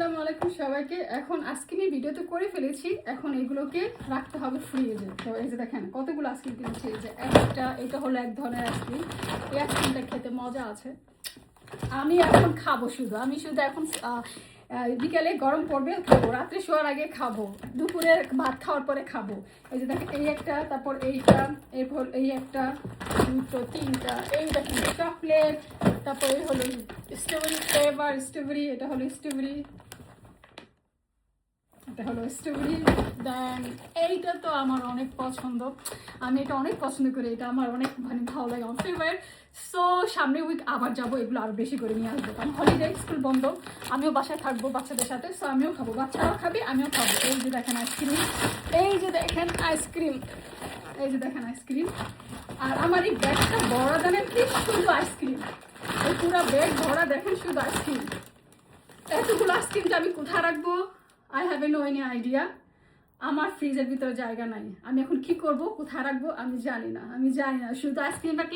আসসালামু আলাইকুম সবাইকে। এখন আইসক্রিমের ভিডিও তো করে ফেলেছি, এখন এগুলোকে রাখতে হবে ফ্রিজে। তো এই যে দেখেন কতগুলো আইসক্রিম কিনেছি। এই যে একটা, এটা হলো এক ধরনের আইসক্রিম। এই আইসক্রিমটা খেতে মজা আছে। আমি এখন খাবো, আমি শুধু এখন বিকালে গরম পড়বে খাবো, রাত্রে শোয়ার আগে খাবো, দুপুরে ভাত খাওয়ার পরে খাবো। এই যে দেখেন এই একটা, তারপর এইটা, এরপর এই একটা, দুটো, তিনটা, এই দেখেন চকলেট, তারপর এই হলো স্ট্রবেরি ফ্লেভার, স্ট্রবেরি, এটা হলো স্ট্রবেরি, এটা হলো স্ট্রবেরি। দেন এইটা তো আমার অনেক পছন্দ, আমি এটা অনেক পছন্দ করি, এটা আমার অনেক মানে ভালো লাগে, আমার ফেভারিট। সো সামনের উইক আবার যাবো, এগুলো আরও বেশি করে নিয়ে আসবো, কারণ হলিডে, স্কুল বন্ধ, আমিও বাসায় থাকবো বাচ্চাদের সাথে। সো আমিও খাবো, বাচ্চারাও খাবে, আমিও খাবো। এই যে দেখেন আইসক্রিম, এই যে দেখেন আইসক্রিম, এই যে দেখেন আইসক্রিম। আর আমার এই ব্যাগটা ভরা জানেন কি, শুধু আইসক্রিম। এই পুরো ব্যাগ ভরা দেখেন শুধু আইসক্রিম। এতগুলো আইসক্রিমটা আমি কোথায় রাখবো? I have no any idea. আমার ফ্রিজের ভিতরে জায়গা নাই, আমি এখন কি করব, কোথায় রাখবো আমি জানি না, শুধু আইসক্রিম রাখলে